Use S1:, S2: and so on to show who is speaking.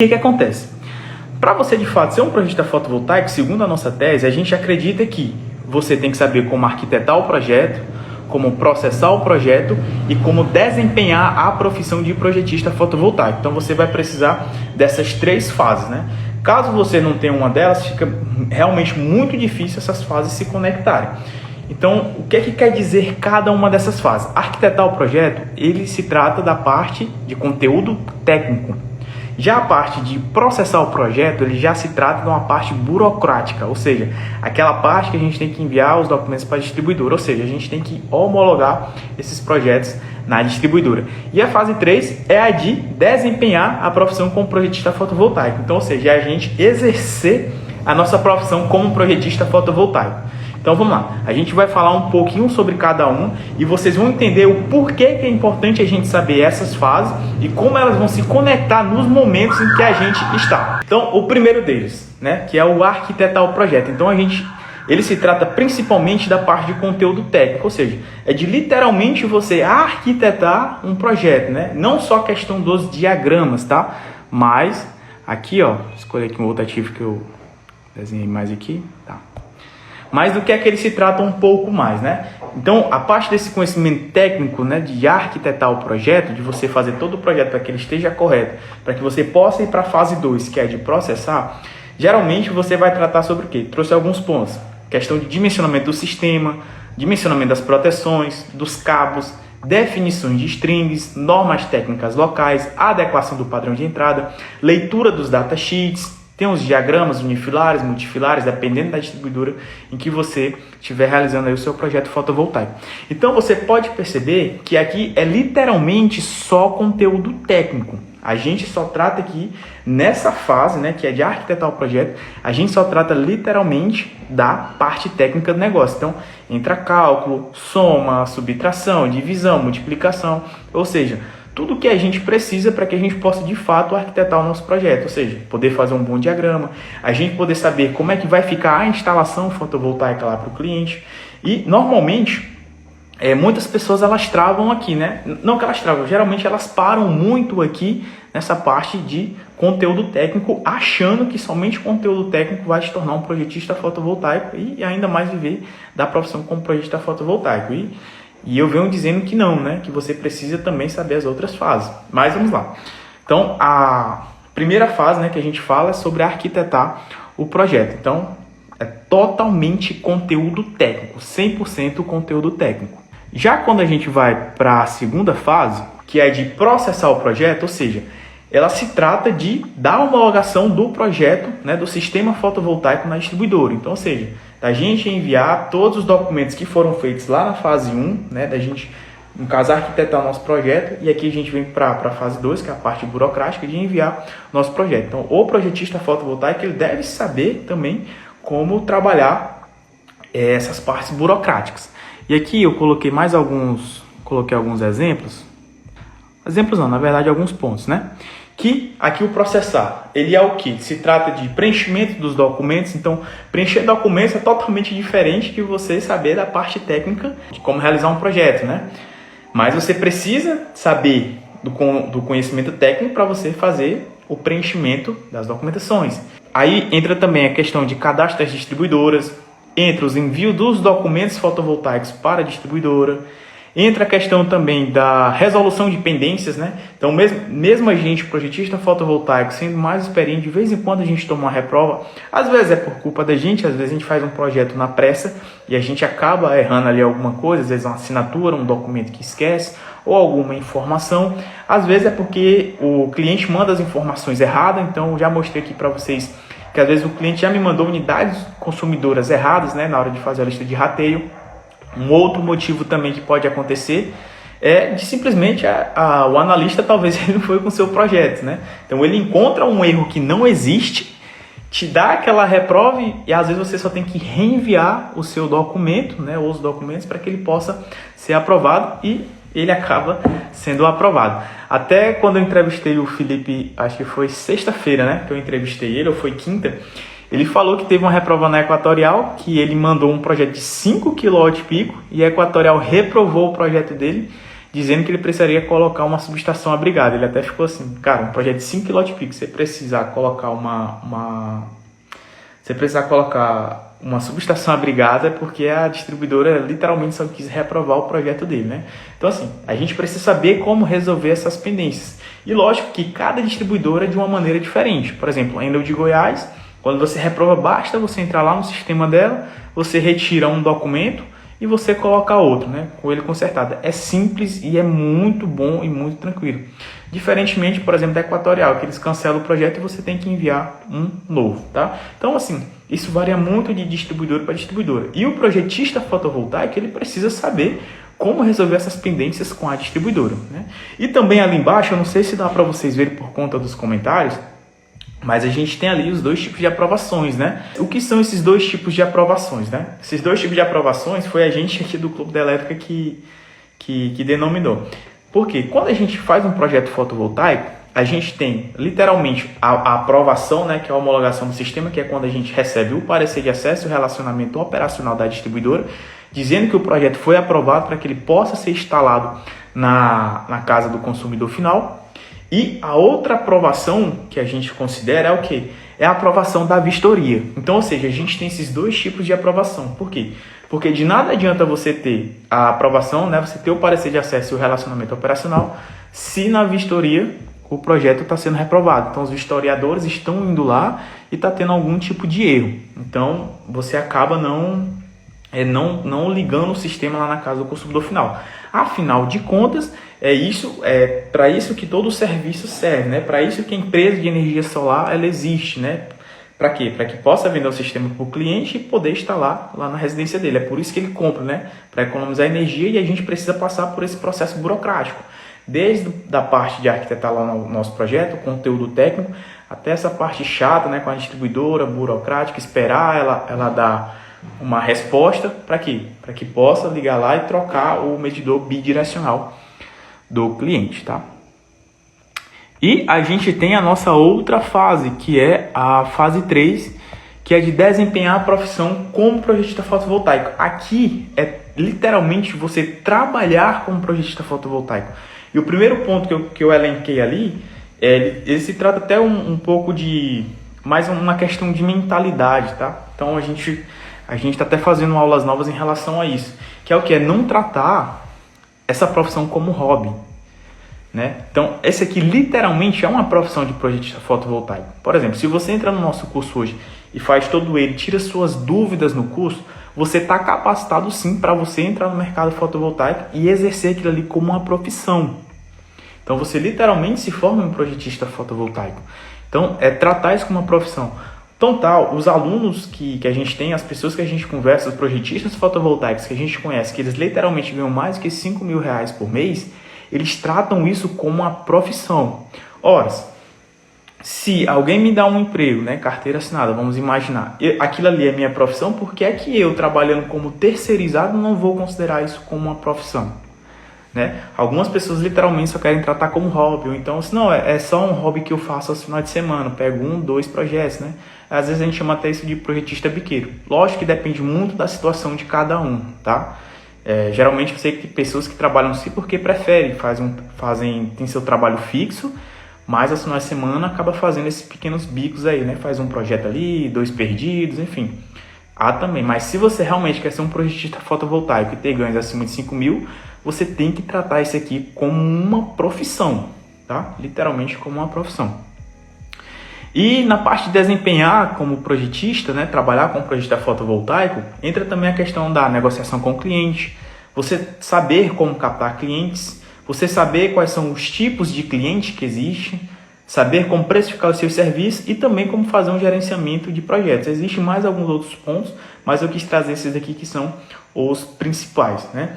S1: O que acontece? Para você de fato ser um projetista fotovoltaico, segundo a nossa tese, a gente acredita que você tem que saber como arquitetar o projeto, como processar o projeto e como desempenhar a profissão de projetista fotovoltaico. Então você vai precisar dessas três fases, né? Caso você não tenha uma delas, fica realmente muito difícil essas fases se conectarem. Então, o que quer dizer cada uma dessas fases? Arquitetar o projeto, ele se trata da parte de conteúdo técnico. Já a parte de processar o projeto, ele já se trata de uma parte burocrática, ou seja, aquela parte que a gente tem que enviar os documentos para a distribuidora, ou seja, a gente tem que homologar esses projetos na distribuidora. E a fase 3 é a de desempenhar a profissão como projetista fotovoltaico, então, ou seja, é a gente exercer a nossa profissão como projetista fotovoltaico. Então vamos lá, a gente vai falar um pouquinho sobre cada um e vocês vão entender o porquê que é importante a gente saber essas fases e como elas vão se conectar nos momentos em que a gente está. Então o primeiro deles, né, que é o arquitetar o projeto. Então ele se trata principalmente da parte de conteúdo técnico, ou seja, é de literalmente você arquitetar um projeto, né? Não só a questão dos diagramas, tá? Mas aqui, ó, escolhi aqui um outro ativo que eu desenhei mais aqui, tá? Mas do que é que ele se trata um pouco mais, né? Então, a parte desse conhecimento técnico, né, de arquitetar o projeto, de você fazer todo o projeto para que ele esteja correto, para que você possa ir para a fase 2, que é de processar, geralmente você vai tratar sobre o quê? Trouxe alguns pontos. Questão de dimensionamento do sistema, dimensionamento das proteções, dos cabos, definições de strings, normas técnicas locais, adequação do padrão de entrada, leitura dos datasheets, tem os diagramas unifilares, multifilares, dependendo da distribuidora em que você estiver realizando aí o seu projeto fotovoltaico. Então você pode perceber que aqui é literalmente só conteúdo técnico. A gente só trata aqui nessa fase, né, que é de arquitetar o projeto, a gente só trata literalmente da parte técnica do negócio. Então entra cálculo, soma, subtração, divisão, multiplicação, ou seja, tudo que a gente precisa para que a gente possa, de fato, arquitetar o nosso projeto. Ou seja, poder fazer um bom diagrama, a gente poder saber como é que vai ficar a instalação fotovoltaica lá para o cliente. E, normalmente, muitas pessoas elas travam aqui, né? Não que elas travam, geralmente elas param muito aqui nessa parte de conteúdo técnico, achando que somente conteúdo técnico vai te tornar um projetista fotovoltaico e ainda mais viver da profissão como projetista fotovoltaico. E eu venho dizendo que não, né? Que você precisa também saber as outras fases. Mas vamos lá. Então, a primeira fase, né, que a gente fala é sobre arquitetar o projeto. Então, é totalmente conteúdo técnico, 100% conteúdo técnico. Já quando a gente vai para a segunda fase, que é de processar o projeto, ou seja, ela se trata de dar homologação do projeto, né, do sistema fotovoltaico na distribuidora. Então, ou seja, da gente enviar todos os documentos que foram feitos lá na fase 1, né, da gente, no caso, arquitetar o nosso projeto, e aqui a gente vem para a fase 2, que é a parte burocrática de enviar o nosso projeto. Então, o projetista fotovoltaico ele deve saber também como trabalhar essas partes burocráticas. E aqui eu coloquei alguns exemplos. Exemplos não, na verdade, alguns pontos, né? Que aqui o processar, ele é o que? Se trata de preenchimento dos documentos, então preencher documentos é totalmente diferente de você saber da parte técnica de como realizar um projeto, né? Mas você precisa saber do conhecimento técnico para você fazer o preenchimento das documentações. Aí entra também a questão de cadastro das distribuidoras, entra os envios dos documentos fotovoltaicos para a distribuidora, entra a questão também da resolução de pendências, né? Então, mesmo a gente, projetista fotovoltaico, sendo mais experiente, de vez em quando a gente toma uma reprova, às vezes é por culpa da gente, às vezes a gente faz um projeto na pressa e a gente acaba errando ali alguma coisa, às vezes uma assinatura, um documento que esquece, ou alguma informação. Às vezes é porque o cliente manda as informações erradas, então eu já mostrei aqui para vocês que às vezes o cliente já me mandou unidades consumidoras erradas, né, na hora de fazer a lista de rateio. Um outro motivo também que pode acontecer é de simplesmente o analista talvez ele não foi com o seu projeto, né? Então ele encontra um erro que não existe, te dá aquela reprova e às vezes você só tem que reenviar o seu documento, né, ou os documentos para que ele possa ser aprovado e ele acaba sendo aprovado. Até quando eu entrevistei o Felipe, acho que foi sexta-feira, né, que eu entrevistei ele, ou foi quinta, ele falou que teve uma reprova na Equatorial, que ele mandou um projeto de 5 kW pico e a Equatorial reprovou o projeto dele
S2: dizendo que ele precisaria colocar uma subestação abrigada. Ele até ficou assim, cara, um projeto de 5 kW, você precisar colocar uma subestação abrigada, é porque a distribuidora literalmente só quis reprovar o projeto dele, né? Então, assim, a gente precisa saber como resolver essas pendências. E lógico que cada distribuidora é de uma maneira diferente. Por exemplo, a Enel de Goiás, quando você reprova, basta você entrar lá no sistema dela, você retira um documento e você coloca outro, né, com ele consertado. É simples e é muito bom e muito tranquilo. Diferentemente, por exemplo, da Equatorial, que eles cancelam o projeto e você tem que enviar um novo, tá? Então, assim, isso varia muito de distribuidora para distribuidora. E o projetista fotovoltaico, ele precisa saber como resolver essas pendências com a distribuidora, né? E também ali embaixo, eu não sei se dá para vocês verem por conta dos comentários, mas a gente tem ali os 2 tipos de aprovações, né? O que são esses 2 tipos de aprovações, né? Esses 2 tipos de aprovações foi a gente aqui do Clube da Elétrica que denominou. Porque quando a gente faz um projeto fotovoltaico, a gente tem literalmente a aprovação, né, que é a homologação do sistema, que é quando a gente recebe o parecer de acesso e o relacionamento operacional da distribuidora, dizendo que o projeto foi aprovado para que ele possa ser instalado na casa do consumidor final. E a outra aprovação que a gente considera é o quê? É a aprovação da vistoria. Então, ou seja, a gente tem esses 2 tipos de aprovação. Por quê? Porque de nada adianta você ter a aprovação, né? Você ter o parecer de acesso e o relacionamento operacional, se na vistoria o projeto está sendo reprovado. Então, os vistoriadores estão indo lá e está tendo algum tipo de erro. Então, você acaba não ligando o sistema lá na casa do consumidor final. Afinal de contas, é para isso que todo o serviço serve, né? Para isso que a empresa de energia solar ela existe, né? Para quê? Para que possa vender o sistema para o cliente e poder instalar lá na residência dele. É por isso que ele compra, né? Para economizar energia, e a gente precisa passar por esse processo burocrático. Desde da parte de arquitetar lá no nosso projeto, o conteúdo técnico, até essa parte chata, né? Com a distribuidora, burocrática, esperar ela dar uma resposta. Para quê? Para que possa ligar lá e trocar o medidor bidirecional do cliente, tá? E a gente tem a nossa outra fase, que é a fase 3, que é de desempenhar a profissão como projetista fotovoltaico. Aqui é literalmente você trabalhar como projetista fotovoltaico. E o primeiro ponto que eu elenquei ali, ele se trata até um pouco de mais uma questão de mentalidade, tá? Então a gente está até fazendo aulas novas em relação a isso, que é o que? É não tratar essa profissão como hobby, né? Então, esse aqui literalmente é uma profissão de projetista fotovoltaico. Por exemplo, se você entra no nosso curso hoje e faz todo ele, tira suas dúvidas no curso, você está capacitado sim para você entrar no mercado fotovoltaico e exercer aquilo ali como uma profissão. Então, você literalmente se forma um projetista fotovoltaico. Então, é tratar isso como uma profissão. Então, os alunos que a gente tem, as pessoas que a gente conversa, os projetistas fotovoltaicos que a gente conhece, que eles literalmente ganham mais que R$5.000 por mês, eles tratam isso como uma profissão. Ora, se alguém me dá um emprego, né, carteira assinada, vamos imaginar, aquilo ali é minha profissão, por que é que eu, trabalhando como terceirizado, não vou considerar isso como uma profissão? Né? Algumas pessoas literalmente só querem tratar como hobby, ou então, não, é só um hobby que eu faço aos finais de semana, pego 1, 2 projetos, né? Às vezes a gente chama até isso de projetista biqueiro. Lógico que depende muito da situação de cada um, tá? Geralmente eu sei que tem pessoas que trabalham assim porque preferem, tem seu trabalho fixo, mas aos finais de semana acaba fazendo esses pequenos bicos aí, né? Faz um projeto ali, 2 perdidos, enfim. Há também, mas se você realmente quer ser um projetista fotovoltaico e ter ganhos acima de 5.000, você tem que tratar isso aqui como uma profissão, tá? Literalmente como uma profissão. E na parte de desempenhar como projetista, né, trabalhar como projetista fotovoltaico, entra também a questão da negociação com o cliente, você saber como captar clientes, você saber quais são os tipos de cliente que existem, saber como precificar os seus serviços e também como fazer um gerenciamento de projetos. Existem mais alguns outros pontos, mas eu quis trazer esses aqui que são os principais, né?